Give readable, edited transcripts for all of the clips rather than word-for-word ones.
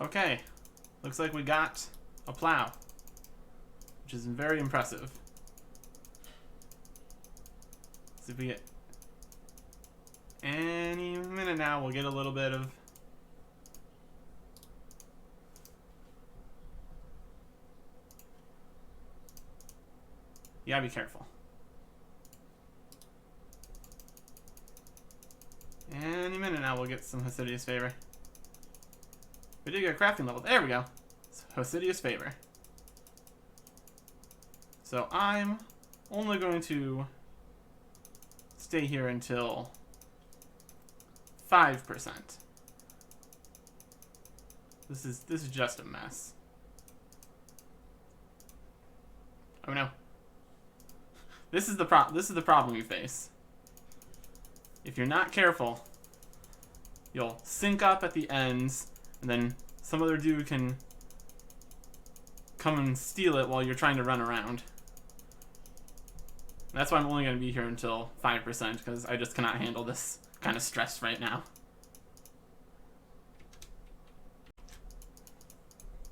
Okay, looks like we got a plow, which is very impressive. See if we get any minute now, we'll get a little bit of be careful. Any minute now, we'll get some Hosidious Favor. We did get a crafting level. There we go. Hosidious Favor. So I'm only going to stay here until 5%. This is just a mess. Oh no. This is the problem you face. If you're not careful, you'll sync up at the ends, and then some other dude can come and steal it while you're trying to run around. That's why I'm only going to be here until 5%, because I just cannot handle this kind of stress right now.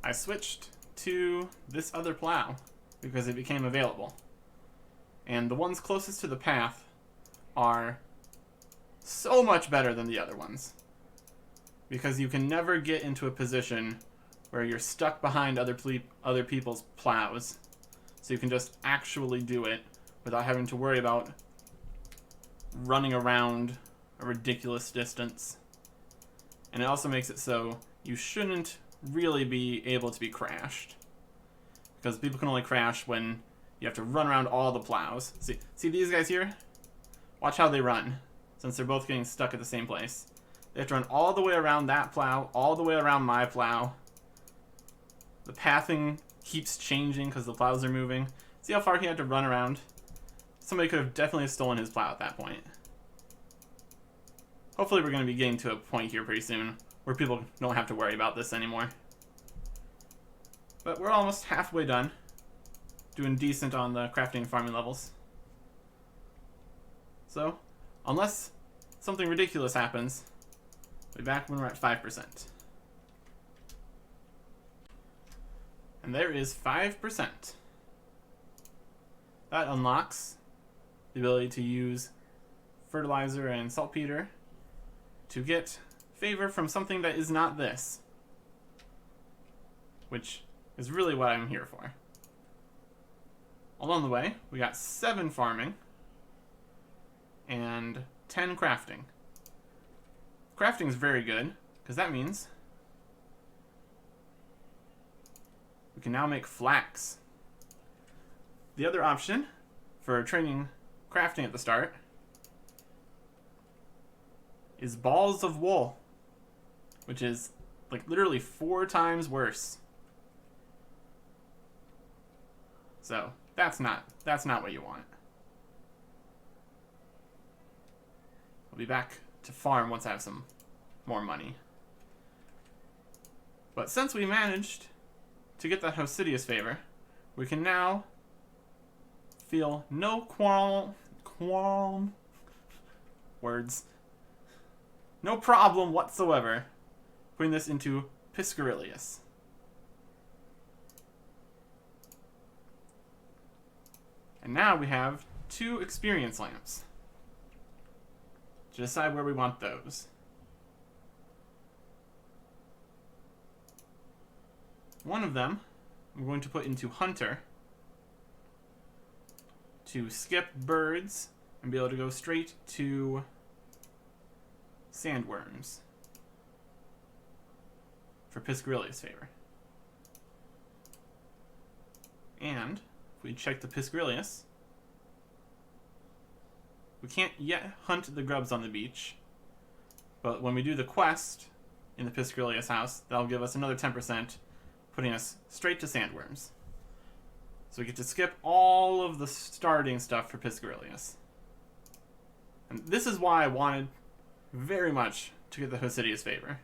I switched to this other plow because it became available. And the ones closest to the path are so much better than the other ones, because you can never get into a position where you're stuck behind other people's plows. So you can just actually do it without having to worry about running around a ridiculous distance. And it also makes it so you shouldn't really be able to be crashed, because people can only crash when you have to run around all the plows. See these guys here? Watch how they run, since they're both getting stuck at the same place. They have to run all the way around that plow, all the way around my plow. The pathing keeps changing because the plows are moving. See how far he had to run around? Somebody could have definitely stolen his plow at that point. Hopefully we're going to be getting to a point here pretty soon where people don't have to worry about this anymore. But we're almost halfway done. Doing decent on the crafting and farming levels. So, unless something ridiculous happens, we'll be back when we're at 5%. And there is 5%. That unlocks the ability to use fertilizer and saltpeter to get favor from something that is not this, which is really what I'm here for. Along the way, we got 7 farming and 10 crafting. Crafting is very good, because that means we can now make flax. The other option for training crafting at the start is balls of wool, which is like literally 4 times worse. So that's not what you want. I'll be back to farm once I have some more money. But since we managed to get that Hosidious Favor, we can now feel no no problem whatsoever putting this into Piscarilius. And now we have 2 experience lamps to decide where we want those. One of them I'm going to put into Hunter to skip birds and be able to go straight to sandworms for Piscarilius Favor. And if we check the Piscarilius, we can't yet hunt the grubs on the beach, but when we do the quest in the Piscarilius house, that'll give us another 10%, putting us straight to sandworms. So we get to skip all of the starting stuff for Piscarilius. And this is why I wanted very much to get the Hosidious Favor.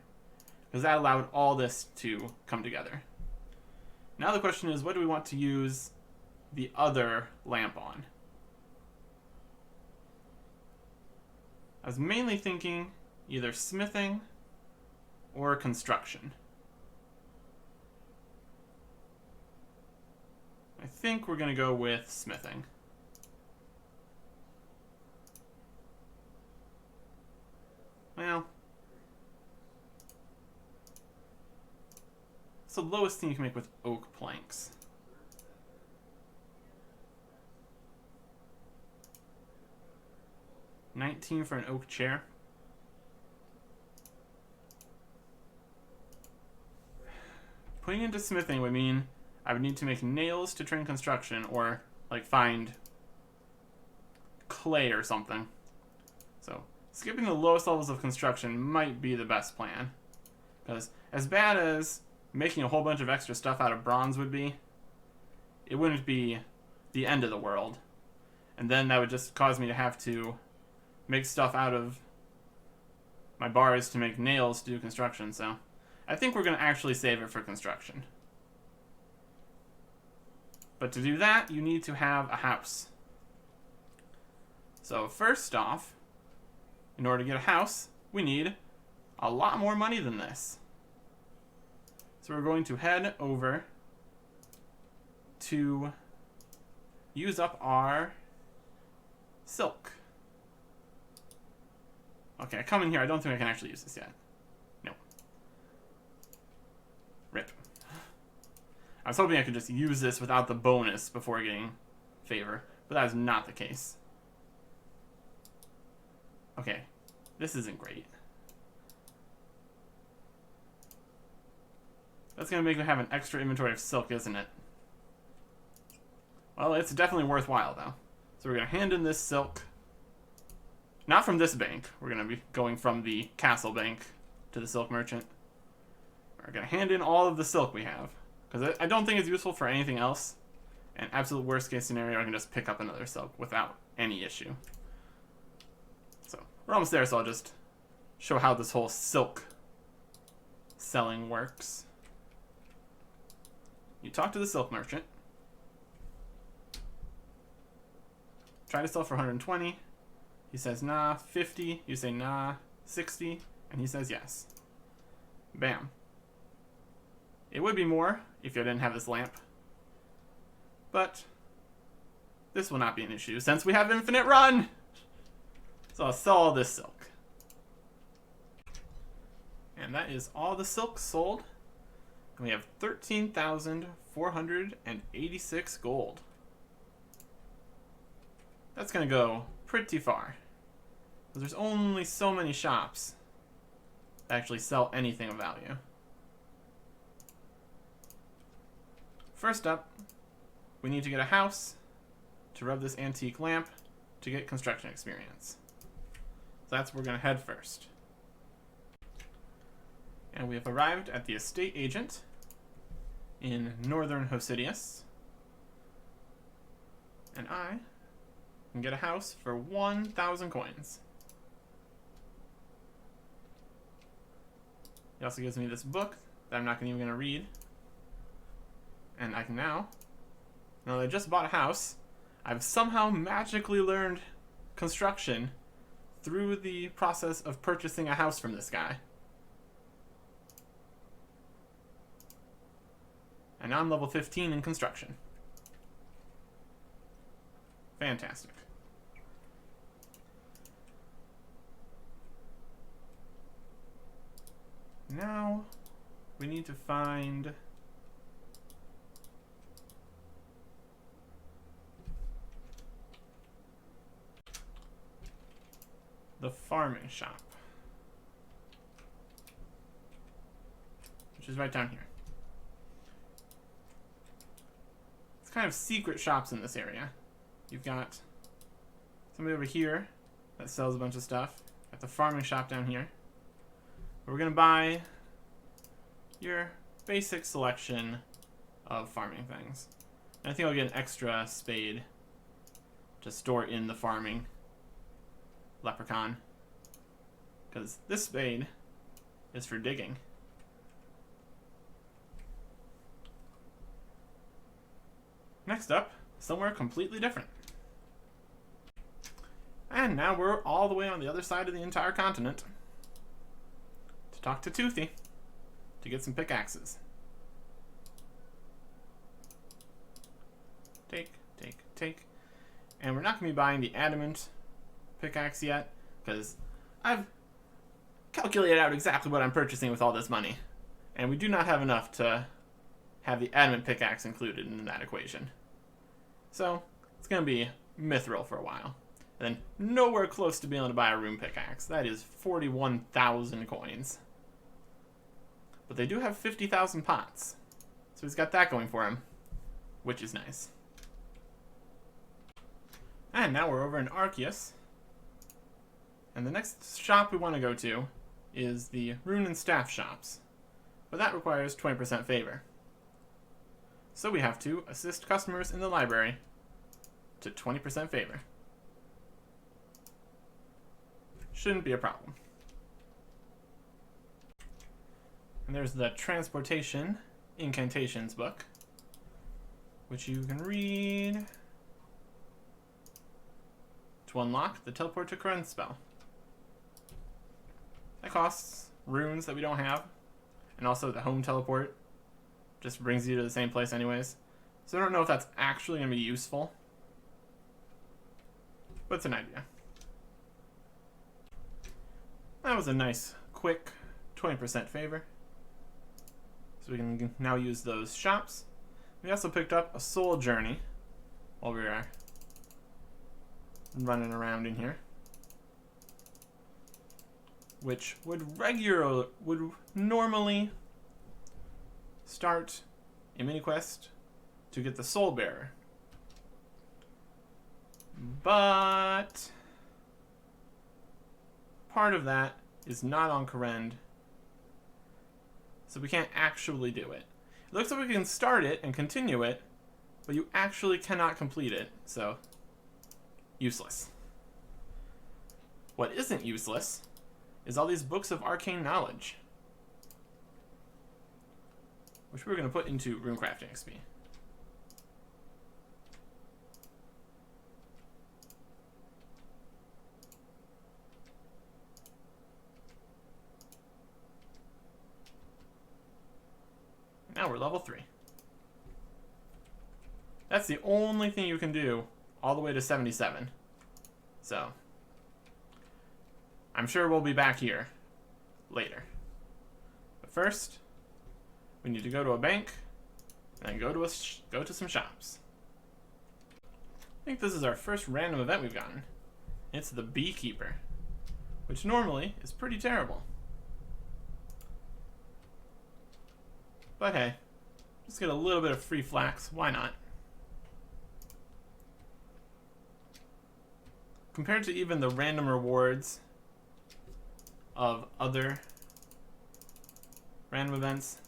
because that allowed all this to come together. Now the question is, what do we want to use the other lamp on? I was mainly thinking either smithing or construction. I think we're going to go with smithing. Well, it's the lowest thing you can make with oak planks. $19 for an oak chair. Putting into smithing would mean I would need to make nails to train construction, or like find clay or something. So skipping the lowest levels of construction might be the best plan, because as bad as making a whole bunch of extra stuff out of bronze would be, it wouldn't be the end of the world. And then that would just cause me to have to make stuff out of my bars to make nails to do construction. So I think we're going to actually save it for construction. But to do that, you need to have a house. So first off, in order to get a house, we need a lot more money than this. So we're going to head over to use up our silk. Okay, I come in here. I don't think I can actually use this yet. No. Rip. I was hoping I could just use this without the bonus before getting favor, but that is not the case. Okay, this isn't great. That's going to make me have an extra inventory of silk, isn't it? Well, it's definitely worthwhile, though. So we're going to hand in this silk. Not from this bank. We're going to be going from the castle bank to the silk merchant. We're going to hand in all of the silk we have, because I don't think it's useful for anything else. And absolute worst case scenario, I can just pick up another silk without any issue. So we're almost there, so I'll just show how this whole silk selling works. You talk to the silk merchant. Try to sell for 120. He says, nah. 50. You say, nah. 60. And he says, yes. Bam. It would be more if you didn't have this lamp. But this will not be an issue since we have infinite run. So I'll sell all this silk. And that is all the silk sold. And we have 13,486 gold. That's going to go pretty far. Because there's only so many shops that actually sell anything of value. First up, we need to get a house to rub this antique lamp to get construction experience. So that's where we're going to head first. And we have arrived at the estate agent in northern Hosidius. And I can get a house for 1,000 coins. He also gives me this book that I'm not even going to read. And I can now that I just bought a house, I've somehow magically learned construction through the process of purchasing a house from this guy. And now I'm level 15 in construction. Fantastic. Now we need to find the farming shop, which is right down here. It's kind of secret shops in this area. You've got somebody over here that sells a bunch of stuff. Got the farming shop down here. We're going to buy your basic selection of farming things. And I think I'll get an extra spade to store in the farming leprechaun. Because this spade is for digging. next up, somewhere completely different. And now we're all the way on the other side of the entire continent to talk to Toothy to get some pickaxes. Take. And we're not going to be buying the adamant pickaxe yet, because I've calculated out exactly what I'm purchasing with all this money. And we do not have enough to have the adamant pickaxe included in that equation. So, it's going to be mithril for a while. And then nowhere close to being able to buy a rune pickaxe. That is 41,000 coins. But they do have 50,000 pots. So he's got that going for him, which is nice. And now we're over in Arceus. And the next shop we want to go to is the Rune and Staff shops. But that requires 20% favor. So we have to assist customers in the library to 20% favor. Shouldn't be a problem. And there's the Transportation Incantations book, which you can read to unlock the Teleport to Korinth spell. That costs runes that we don't have, and also the home teleport just brings you to the same place anyways. So I don't know if that's actually going to be useful, but it's an idea. That was a nice, quick 20% favor. So we can now use those shops. We also picked up a soul journey while we were running around in here, which would normally start a mini quest to get the soul bearer, but part of that is not on Korinth, so we can't actually do it. It looks like we can start it and continue it, but you actually cannot complete it, so useless. What isn't useless is all these books of arcane knowledge, which we're going to put into runecrafting XP. Now we're level 3. That's the only thing you can do all the way to 77. So, I'm sure we'll be back here later. But first, we need to go to a bank and go to some shops. I think this is our first random event we've gotten. It's the Beekeeper, which normally is pretty terrible. But hey, just get a little bit of free flax, why not? Compared to even the random rewards of other random events,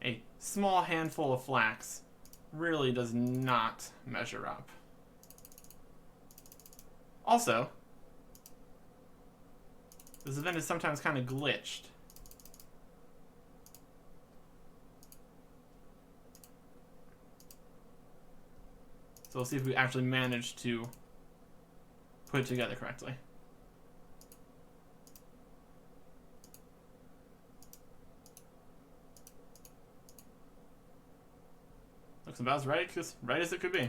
a small handful of flax really does not measure up. Also, this event is sometimes kind of glitched. So we'll see if we actually manage to put it together correctly. Looks about as right as it could be.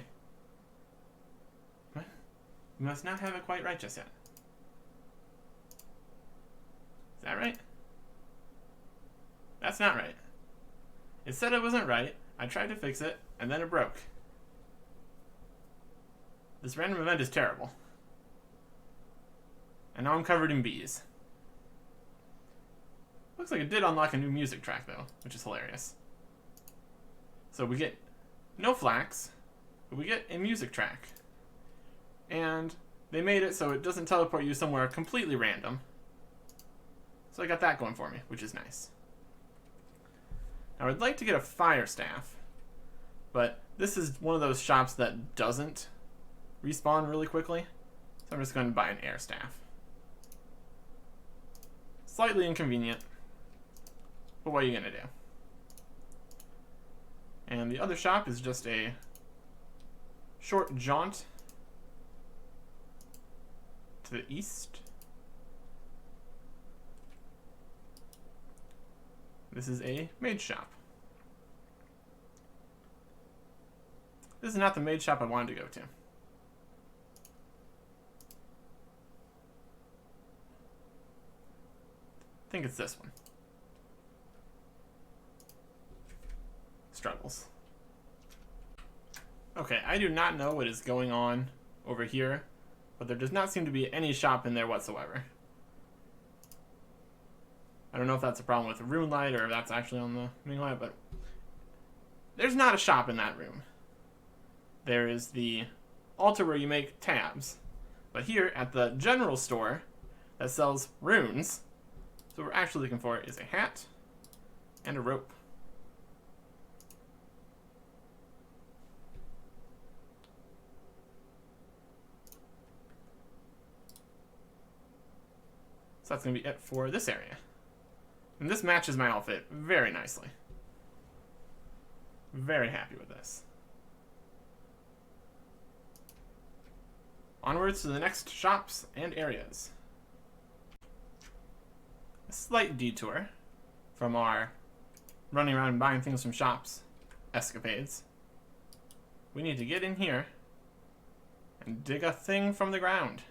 What? We must not have it quite right just yet. Is that right? That's not right. It said it wasn't right. I tried to fix it, and then it broke. This random event is terrible. And now I'm covered in bees. Looks like it did unlock a new music track though, which is hilarious. So we get no flax, but we get a music track. And they made it so it doesn't teleport you somewhere completely random. So I got that going for me, which is nice. Now I'd like to get a fire staff, but this is one of those shops that doesn't respawn really quickly, so I'm just going to buy an air staff. Slightly inconvenient, but what are you going to do? And the other shop is just a short jaunt to the east. This is a mage shop. This is not the mage shop I wanted to go to. I think it's this one. Struggles. Okay, I do not know what is going on over here, but there does not seem to be any shop in there whatsoever. I don't know if that's a problem with the rune light or if that's actually on the ring light, but there's not a shop in that room. There is the altar where you make tabs, but here at the general store that sells runes, so what we're actually looking for is a hat and a rope. So that's going to be it for this area. And this matches my outfit very nicely. Very happy with this. Onwards to the next shops and areas. A slight detour from our running around and buying things from shops escapades. We need to get in here and dig a thing from the ground.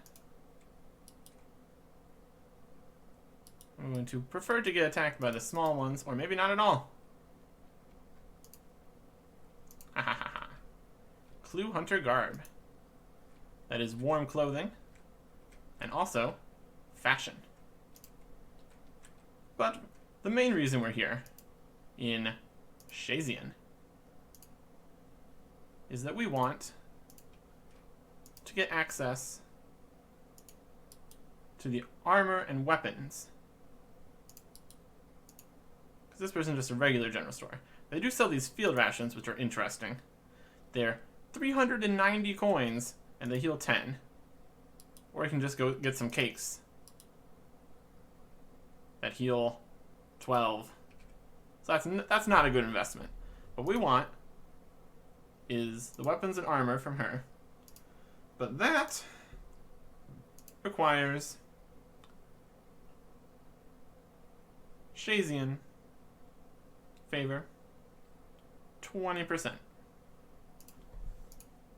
I'm going to prefer to get attacked by the small ones, or maybe not at all. Ha ha ha ha. Clue Hunter Garb. That is warm clothing, and also fashion. But the main reason we're here in Shazian is that we want to get access to the armor and weapons. Because this person's just a regular general store. They do sell these field rations, which are interesting. They're 390 coins, and they heal 10. Or you can just go get some cakes that heal 12. So that's not a good investment. What we want is the weapons and armor from her. But that requires Shazian favor 20%.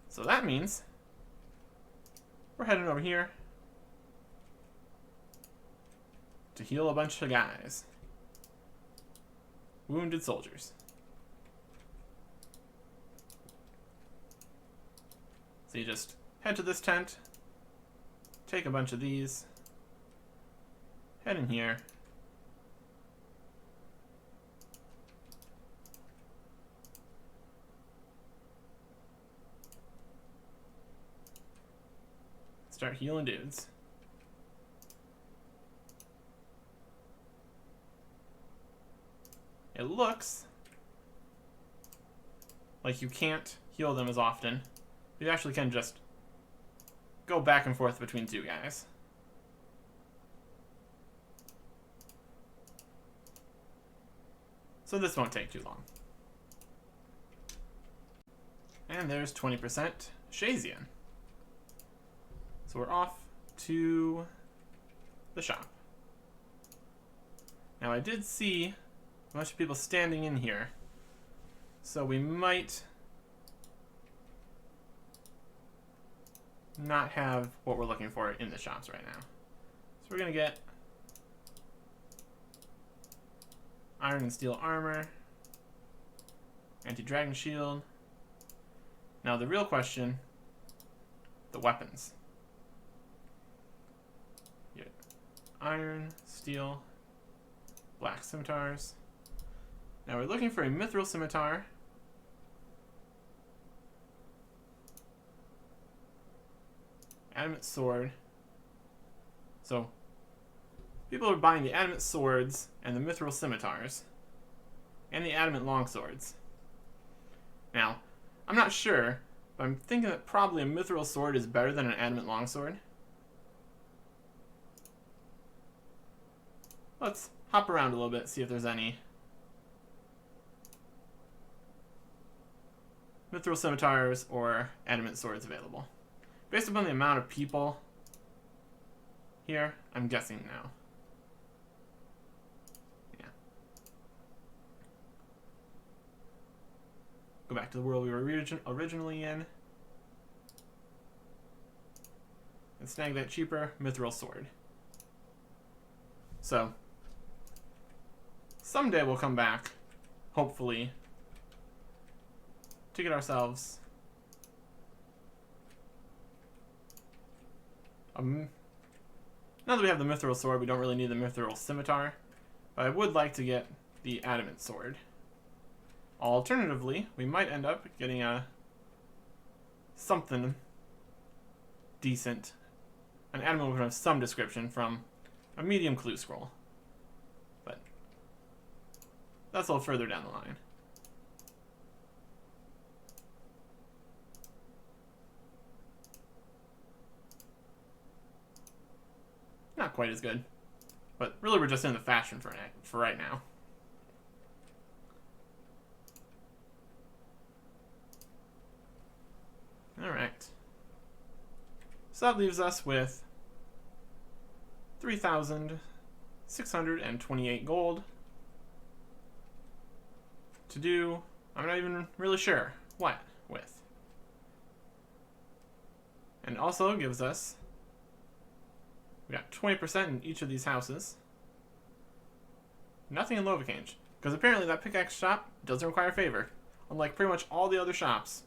So that means we're heading over here to heal a bunch of guys. Wounded soldiers. So you just head to this tent, take a bunch of these, head in here, start healing dudes. It looks like you can't heal them as often. You actually can just go back and forth between two guys. So this won't take too long. And there's 20% Shazian. So we're off to the shop. Now I did see a bunch of people standing in here, so we might not have what we're looking for in the shops right now. So we're gonna get iron and steel armor, anti-dragon shield. Now the real question, the weapons. Iron, steel, black scimitars. Now we're looking for a mithril scimitar. Adamant sword. So people are buying the adamant swords and the mithril scimitars and the adamant longswords. Now, I'm not sure, but I'm thinking that probably a mithril sword is better than an adamant longsword. Let's hop around a little bit, see if there's any mithril scimitars or adamant swords available. Based upon the amount of people here, I'm guessing now. Yeah. Go back to the world we were originally in. And snag that cheaper mithril sword. So, someday we'll come back, hopefully, to get ourselves now that we have the mithril sword, we don't really need the mithril scimitar, but I would like to get the adamant sword. Alternatively, we might end up getting something decent, an adamant weapon of some description from a medium clue scroll. But that's a little further down the line. Not quite as good, but really we're just in the fashion for right now. Alright. So that leaves us with 3,628 gold to do, I'm not even really sure what with. And also gives us, we got 20% in each of these houses. Nothing in Lovacange, because apparently that pickaxe shop doesn't require favor, unlike pretty much all the other shops.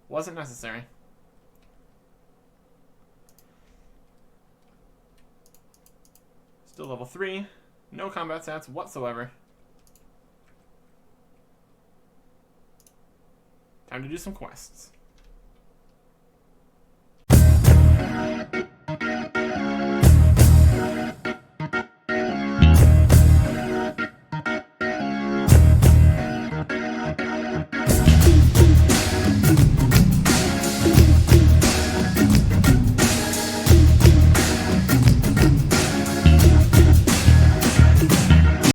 Wasn't necessary. Still level 3, no combat stats whatsoever. Time to do some quests.